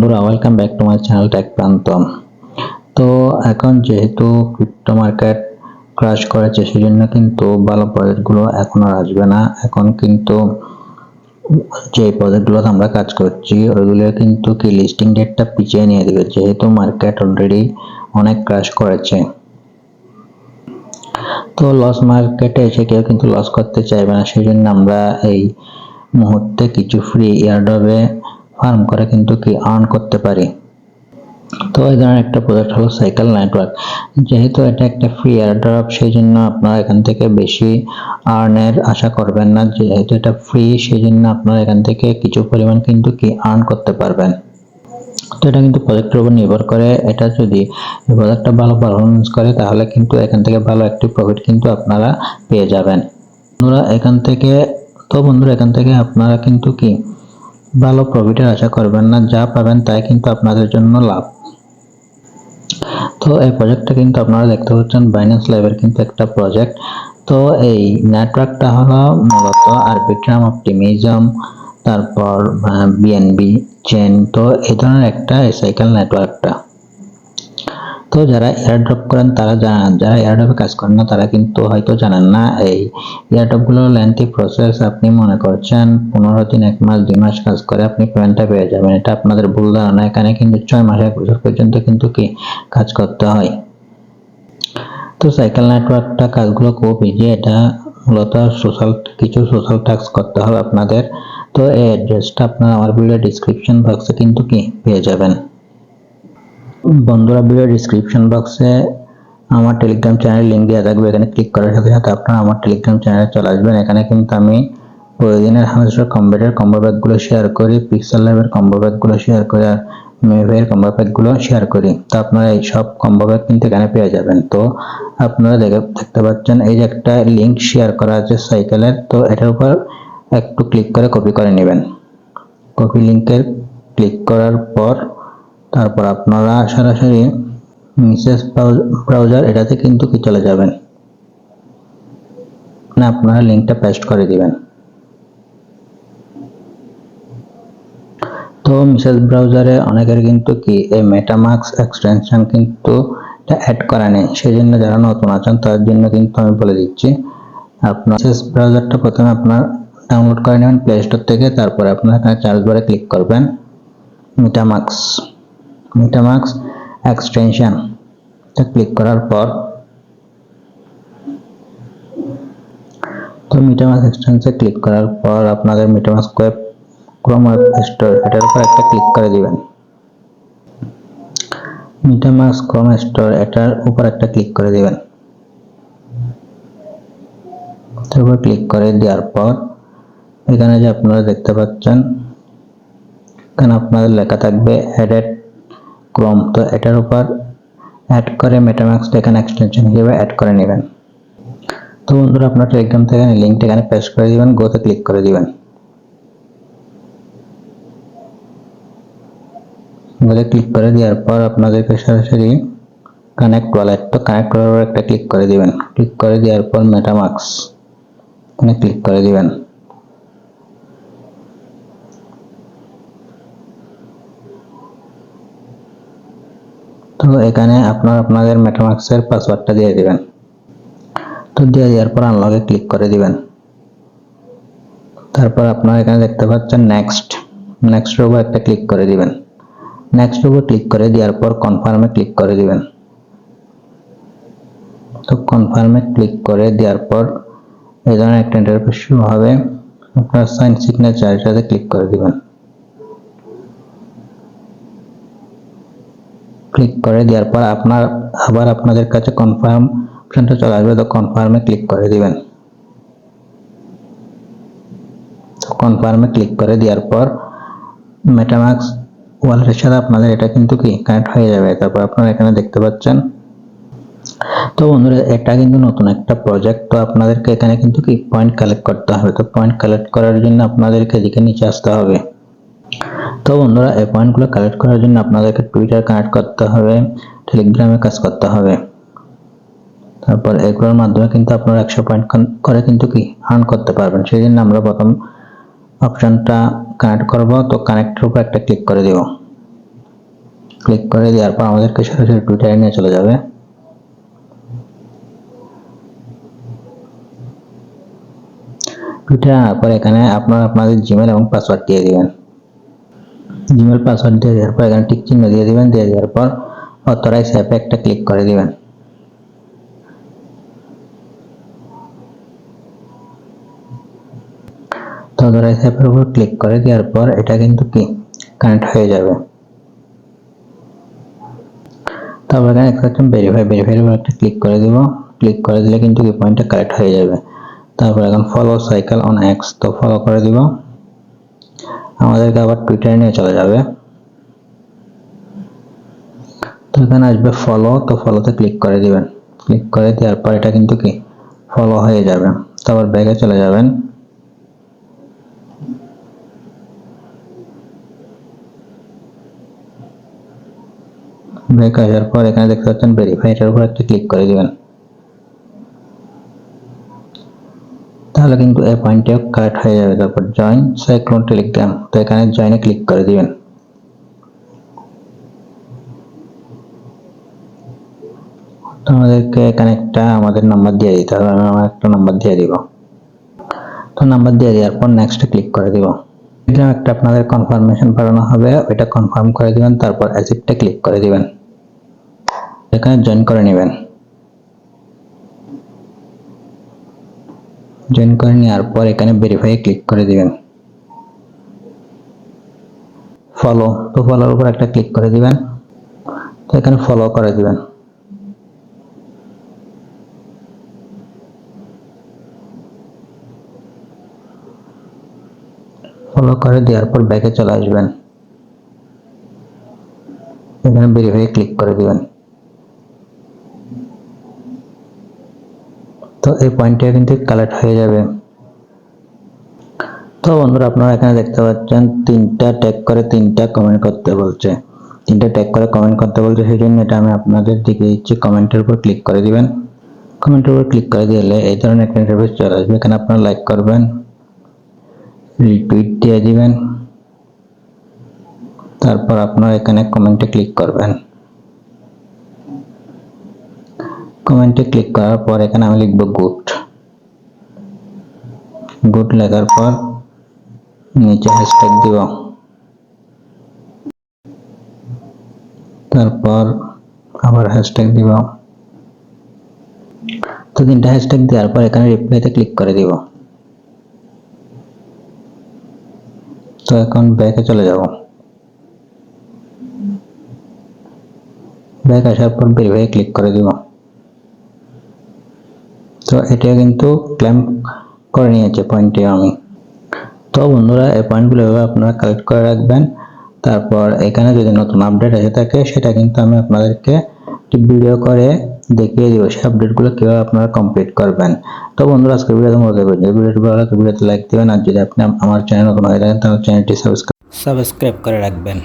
বন্ধুরা, welcome back to my channel tech Prantam. তো এখন যেহেতু ক্রিপ্টো মার্কেট ক্র্যাশ করেছে, সেজন্য কিন্তু ভালো প্রজেক্টগুলো এখন আর আসবে না। এখন কিন্তু যে প্রজেক্টগুলোতে আমরা কাজ করছি ওইগুলো কিন্তু কি লিস্টিং ডেটটা পিছিয়ে নিয়ে দেবে, যেহেতু মার্কেট অলরেডি অনেক ক্র্যাশ করেছে। তো লস মার্কেটে এসে কেউ কিন্তু লস করতে চাইবে না, সেই জন্য আমরা এই মুহূর্তে কিছু ফ্রি এয়ারড্রপে ফার্ম করে কিন্তু কি আর্ন করতে পারি। তো এই ধরনের একটা প্রজেক্ট হলো সাইকেল নেটওয়ার্ক। যেহেতু এটা একটা ফ্রি এয়ারড্রপ, সেই জন্য আপনারা এখান থেকে বেশি আর্নের আশা করবেন না। যেহেতু এটা ফ্রি, সেই জন্য আপনারা এখান থেকে কিছু পরিমাণ কিন্তু কি আর্ন করতে পারবেন। তো এটা কিন্তু প্রজেক্টের উপর নির্ভর করে। এটা যদি প্রজেক্টটা ভালো পারফরমেন্স করে তাহলে কিন্তু এখান থেকে ভালো একটি প্রফিট কিন্তু আপনারা পেয়ে যাবেন। বন্ধুরা এখান থেকে আপনারা কিন্তু কি ভালো প্রফিটের আশা করবেন না, যা পাবেন তাই কিন্তু আপনাদের জন্য লাভ। তো এই প্রজেক্টটা কিন্তু আপনারা দেখতে পাচ্ছেন বাইন্যান্স ল্যাবের কিন্তু একটা প্রজেক্ট। তো এই নেটওয়ার্কটা হলো মূলত আরবিট্রাম, অপটিমিজম, তারপর বিএনবি চেন। তো এই ধরনের একটা সাইকেল নেটওয়ার্কটা। তো যারা এয়ারড্রপ করেন তারা জানেন, যারা এয়ারড্রপে কাজ করেন না তারা কিন্তু হয়তো জানেন না। এই এয়ারড্রপগুলো লেন্থি প্রসেস। আপনি মনে করছেন 15 দিন, 1 মাস, 2 মাস কাজ করে আপনি পেমেন্টটা পেয়ে যাবেন, এটা আপনাদের ভুল ধারণা। এখানে কিন্তু 6 মাস, 1 বছর পর্যন্ত কিন্তু কি কাজ করতে হয়। তো সাইকেল নেটওয়ার্কটা কাজগুলো খুব ইজি। এটা মূলত কিছু সোশ্যাল টাস্ক করতে হবে আপনাদের। তো এই অ্যাড্রেসটা আপনারা আমার ভিডিও ডিসক্রিপশন বক্সে কিন্তু কি পেয়ে যাবেন। বন্ধুরা, ভিডিও ডিসক্রিপশন বক্সে আমার টেলিগ্রাম চ্যানেলের লিঙ্ক দেওয়া থাকবে। এখানে ক্লিক করার সাথে সাথে আপনারা আমার টেলিগ্রাম চ্যানেলে চলে আসবেন। এখানে কিন্তু আমি প্রতিদিনের হামেশা কম্পিউটার কম্বো প্যাকগুলো শেয়ার করি, পিক্সেল ল্যাবের কম্বো প্যাকগুলো শেয়ার করি, আর মেভের কম্বো প্যাকগুলো শেয়ার করি। তো আপনারা এই সব কম্বো প্যাক কিন্তু এখানে পেয়ে যাবেন। তো আপনারা দেখতে পাচ্ছেন এই যে একটা লিঙ্ক শেয়ার করা আছে সাইকেলের। তো এটার উপর একটু ক্লিক করে কপি করে নেবেন। কপি লিঙ্কের ক্লিক করার পর তারপর আপনারা সরাসরি মেসেজ ব্রাউজার এটাতে কিন্তু কি চলে যাবেন, না আপনারা লিঙ্কটা পেস্ট করে দিবেন। তো মেসেজ ব্রাউজারে অনেকের কিন্তু কি এই মেটামাস্ক এক্সটেনশন কিন্তু এটা অ্যাড করা নেই, সেই জন্য যারা নতুন আছেন তার জন্য কিন্তু আমি বলে দিচ্ছি। আপনার মেসেজ ব্রাউজারটা প্রথমে আপনার ডাউনলোড করে নেবেন প্লে স্টোর থেকে। তারপরে আপনার এখানে সার্চ বারে ক্লিক করবেন মেটামাস্ক এক্সটেনশন। ক্লিক করার পর তো মেটামাস্ক এক্সটেনশনে ক্লিক করার পর আপনাদের MetaMask web Chrome web store এটার উপর একটা ক্লিক করে দিবেন। মেটামাস্ক ক্রোম স্টোর এটার উপর একটা ক্লিক করে দিবেন। তারপর ক্লিক করে দেওয়ার পর এখানে যে আপনারা দেখতে পাচ্ছেন এখানে আপনাদের লেখা থাকবে অ্যাডেড ক্রোম। তো এটার উপর অ্যাড করে মেটামাস্ক এখানে এক্সটেনশন হিসেবে অ্যাড করে নেবেন। তো বন্ধুরা, আপনার টেলিগ্রাম থেকে লিঙ্কটা এখানে পেস্ট করে দিবেন, গোতে ক্লিক করে দিবেন। গোতে ক্লিক করে দেওয়ার পর আপনাদেরকে সরাসরি কানেক্ট ওয়ালেট, তো কানেক্ট ওয়ালেট একটা ক্লিক করে দিবেন। ক্লিক করে দেওয়ার পর মেটামাস্ক এখানে ক্লিক করে দিবেন। তো এখানে আপনাদের মেটামাস্কের পাসওয়ার্ডটা দিয়ে দিবেন। তো দিয়ে দেওয়ার পর আনলকে ক্লিক করে দিবেন। তারপর আপনারা এখানে দেখতে পাচ্ছেন নেক্সটের উপর একটা ক্লিক করে দিবেন। নেক্সটের উপর ক্লিক করে দেওয়ার পর কনফার্মে ক্লিক করে দিবেন। তো কনফার্মে ক্লিক করে দেওয়ার পর এই ধরনের একটা ইন্টারফেস শুরু হবে। আপনার সাইন সিগনেচার এটাতে ক্লিক করে দিবেন। ক্লিক করে দেওয়ার পর আবার আপনাদের কাছে কনফার্ম অপশনটা চলে আসবে। তো কনফার্মে ক্লিক করে দিবেন। কনফার্মে ক্লিক করে দেওয়ার পর মেটামাস্ক ওয়ালেটের সাথে আপনাদের এটা কিন্তু কি কানেক্ট হয়ে যাবে। তারপর আপনারা এখানে দেখতে পাচ্ছেন। তো বন্ধুরা, এটা কিন্তু নতুন একটা প্রজেক্ট। তো আপনাদেরকে এখানে কিন্তু কি পয়েন্ট কালেক্ট করতে হবে। তো পয়েন্ট কালেক্ট করার জন্য আপনাদেরকে এদিকে নিচে আসতে হবে। তো বন্ধুরা, এই পয়েন্টগুলো কালেক্ট করার জন্য আপনাদেরকে টুইটার কানেক্ট করতে হবে, টেলিগ্রামে কাজ করতে হবে। তারপর এগুলোর মাধ্যমে কিন্তু আপনারা 100 পয়েন্ট করে কিন্তু কি আর্ন করতে পারবেন। সেই জন্য আমরা প্রথম অপশনটা কানেক্ট করব। তো কানেক্টের উপর একটা ক্লিক করে দেব। ক্লিক করে দেওয়ার পর আমাদেরকে সরাসরি টুইটারে নিয়ে চলে যাবে। টুইটারে আনার পর এখানে আপনারা আপনাদের জিমেল এবং পাসওয়ার্ড দিয়ে দিবেন। জিমেল পাসওয়ার্ড দিয়ে দেওয়ার পর এখানে টিক চিহ্ন দিয়ে দিবেন। দিয়ে দেওয়ার পর অথরাইজ অ্যাপে একটা ক্লিক করে দিবেন। তো অথরাইজ অ্যাপের উপর ক্লিক করে দেওয়ার পর এটা কিন্তু কি কানেক্ট হয়ে যাবে। তারপর এখানে একটা ভেরিফাইয়ের উপর একটা ক্লিক করে দিব। ক্লিক করে দিলে কিন্তু কি পয়েন্টটা কারেক্ট হয়ে যাবে। তারপর এখন ফলো সাইকেল অন এক্স, তো ফলো করে দিব। আমাদেরকে আবার টুইটারে নিয়ে চলে যাবে। তো এখানে আসবে ফলো, তো ফলোতে ক্লিক করে দিবেন। ক্লিক করে দেওয়ার পর এটা কিন্তু কি ফলো হয়ে যাবে। তারপর ব্যাগে চলে যাবেন। ব্যাগ আসার পর এখানে দেখতে পাচ্ছেন ভেরিফাই, এটার উপর একটা ক্লিক করে দিবেন। তাহলে কিন্তু এই পয়েন্টটিও কারেক্ট হয়ে যাবে। তারপর জয়েন সাইক্লোন টেলিগ্রাম, তো এখানে জয়েনে ক্লিক করে দিবেন। তো আমাদেরকে এখানে আমাদের নাম্বার দিয়ে দিতে হবে। আমি আমার একটা নাম্বার দিয়ে দিব। তো নাম্বার দিয়ে দেওয়ার পর নেক্সটে ক্লিক করে দিব। এখানে একটা আপনাদের কনফার্মেশন পাঠানো হবে, ওইটা কনফার্ম করে দিবেন। তারপর অ্যাকসেপ্টে ক্লিক করে দিবেন। এখানে জয়েন করে নেবেন। জয়েন করে নেওয়ার পর এখানে ভেরিফাই ক্লিক করে দিবেন। ফলো, তো ফলোর উপর একটা ক্লিক করে দিবেন। তো এখানে ফলো করে দিবেন। ফলো করে দেওয়ার পর ব্যাকে চলে আসবেন। এখানে ভেরিফাই ক্লিক করে দিবেন। তো এই পয়েন্টটা কিন্তু কালেক্ট হয়ে যাবে। তো বন্ধুরা আপনারা এখানে দেখতে পাচ্ছেন তিনটা ট্যাগ করে তিনটা কমেন্ট করতে বলছে। তিনটা ট্যাগ করে কমেন্ট করতে বলছে, সেই জন্য এটা আমি আপনাদের দিকে দিচ্ছি। কমেন্টের উপর ক্লিক করে দিবেন। কমেন্টের উপর ক্লিক করে দিলে এই ধরনের একটা ইন্টারফেস চলে আসবে। এখানে আপনারা লাইক করবেন, রিটুইট দিয়ে দিবেন। তারপর আপনারা এখানে কমেন্টে ক্লিক করবেন। কমেন্টে ক্লিক করার পর এখানে আমি লিখব গুড। গুড লেখার পর নিচে হ্যাশট্যাগ দিব। তারপর আবার হ্যাশট্যাগ দিব। তো তিনটা হ্যাশট্যাগ দেওয়ার পর এখানে রিপ্লাইতে ক্লিক করে দিব। তো এখন ব্যাকে চলে যাব। ব্যাক আসার পর ভেরিফাই ক্লিক করে দিব। তো এটা কিন্তু ক্লেম করে নিয়েছে পয়েন্টটি আমি। তো বন্ধুরা এই পয়েন্টগুলো এভাবে আপনারা কালেক্ট করে রাখবেন। তারপর এখানে যদি নতুন আপডেট এসে থাকে সেটা কিন্তু আমি আপনাদেরকে ভিডিও করে দেখিয়ে দিব, সেই আপডেটগুলো কিভাবে আপনারা কমপ্লিট করবেন। তো বন্ধুরা আজকে ভিডিওতে মজা করছি। ভিডিওটি ভালো লাগলে ভিডিওতে লাইক দিবেন, আর যদি আপনি আমার চ্যানেল নতুন হয়ে থাকেন তাহলে চ্যানেলটি সাবস্ক্রাইব করে রাখবেন।